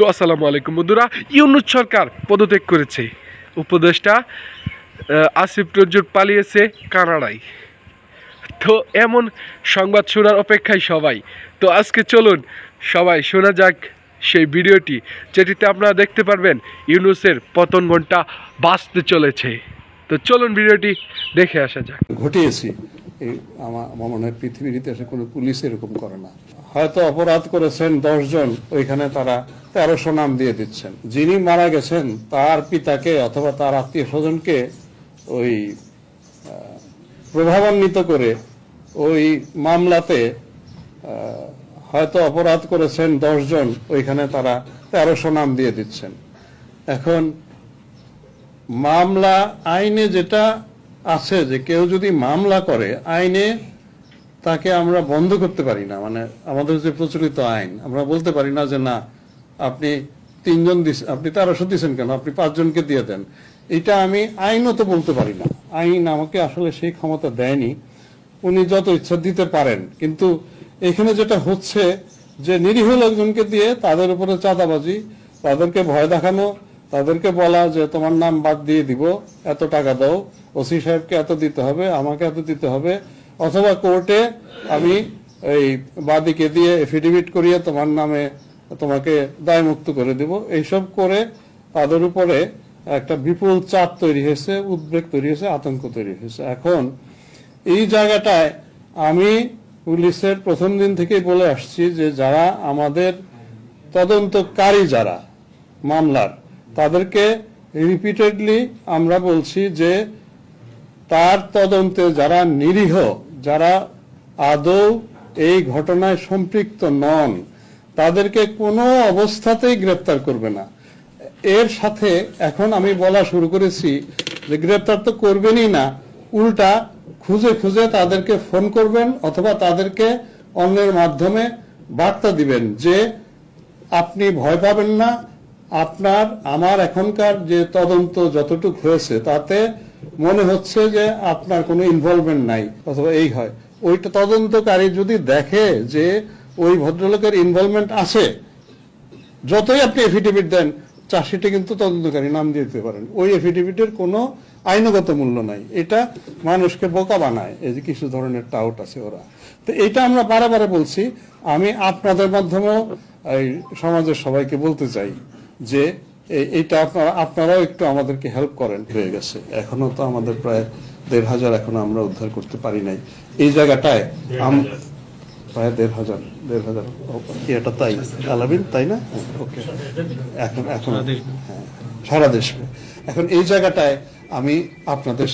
তো আসসালামু আলাইকুম বন্ধুরা। ইউনূস সরকার পদত্যাগ করেছে, উপদেষ্টা আসিফ নজরুল পালিয়েছে কানাডায়। তো এমন সংবাদ শোনার অপেক্ষায় সবাই। তো আজকে চলুন সবাই শোনা যাক সেই ভিডিওটি, যেটিতে আপনারা দেখতে পারবেন ইউনূসের পতন ঘণ্টা বাজতে চলেছে। তো চলুন ভিডিওটি দেখে আসা যাক। ঘটিয়েছি আমার মনে হয় পৃথিবীর ইতিহাসে কোনো পুলিশ এরকম করে না। হয়তো অপরাধ করেছেন 10 জন, ওইখানে তারা 1300 নাম দিয়ে দিচ্ছেন। যিনি মারা গেছেন তার পিতাকে অথবা তার আত্মীয় স্বজনকে ওই প্রভাবান্বিত করে ওই মামলাতে হয়তো অপরাধ করেছেন 10 জন, ওইখানে তারা 1300 নাম দিয়ে দিচ্ছেন। এখন মামলা আইনে যেটা আছে যে কেউ যদি মামলা করে আইনে তাকে আমরা বন্ধ করতে পারি না। মানে আমাদের যে প্রচলিত আইন, আমরা বলতে পারি না যে না আপনি 3 জন আপনি 1300 দিচ্ছেন কেন, আপনি 5 জনকে দিয়ে দেন। এটা আমি আইনত বলতে পারি না। আইন আমাকে আসলে সেই ক্ষমতা দেয়নি। উনি যত ইচ্ছা দিতে পারেন, কিন্তু এখানে যেটা হচ্ছে যে নিরীহ লোকজনকে দিয়ে তাদের উপরে চাঁদাবাজি, তাদেরকে ভয় দেখানো, তাদেরকে বলা যে তোমার নাম বাদ দিয়ে দিব, এত টাকা দাও, ওসি সাহেবকে এত দিতে হবে, আমাকে এত দিতে হবে, অথবা কোর্টে আমি এই বাদীকে দিয়ে এফিডেভিট করিয়ে তোমার নামে তোমাকে দায়মুক্ত করে দিব। এইসব করে তাদের উপরে একটা বিপুল চাপ তৈরি হয়েছে, উদ্বেগ তৈরি হয়েছে, আতঙ্ক তৈরি হয়েছে। এখন এই জায়গাটায় আমি পুলিশের প্রথম দিন থেকেই বলে আসছি যে যারা আমাদের তদন্তকারী, যারা মামলার, তাদেরকে রিপিটেডলি আমরা বলছি যে তার তদন্তে যারা নিরীহ, যারা আদৌ এই ঘটনায় সম্পৃক্ত নন, তাদেরকে কোনো অবস্থাতেই গ্রেপ্তার করবে না। এর সাথে এখন আমি বলা শুরু করেছি যে গ্রেপ্তার তো করবেনই না, উল্টা খুঁজে খুঁজে তাদেরকে ফোন করবেন অথবা তাদেরকে অন্যের মাধ্যমে বার্তা দিবেন যে আপনি ভয় পাবেন না, আপনার আমার এখনকার যে তদন্ত যতটুকু হয়েছে তাতে মনে হচ্ছে যে আপনার কোনো ইনভলভমেন্ট নাই, অথবা এই হয়। ওইটা তদন্তকারী যদি দেখে যে ওই ভদ্রলোকের ইনভলভমেন্ট আছে, যতই আপনি এফিডেভিট দেন, চার্জশিটে কিন্তু তদন্তকারী নাম দিয়ে দিতে পারেন। ওই এফিডেভিটের কোনো আইনগত মূল্য নাই। এটা মানুষকে বোকা বানায়, এই যে কিছু ধরনের টাউট আছে ওরা। তো এটা আমরা বারে বলছি। আমি আপনাদের মাধ্যমেও এই সমাজের সবাইকে বলতে চাই যে এইটা আপনারাও একটু আমাদেরকে হেল্প করেন। হয়ে গেছে, এখনো তো আমাদের প্রায় 1500 এখনো আমরা উদ্ধার করতে পারি নাই। এই জায়গাটায় প্রায় 1500 এটা তাই আলাবিন, তাই না? ওকে, এখন হ্যাঁ, সারা দেশে। এখন এই জায়গাটায় আমি আপনাদের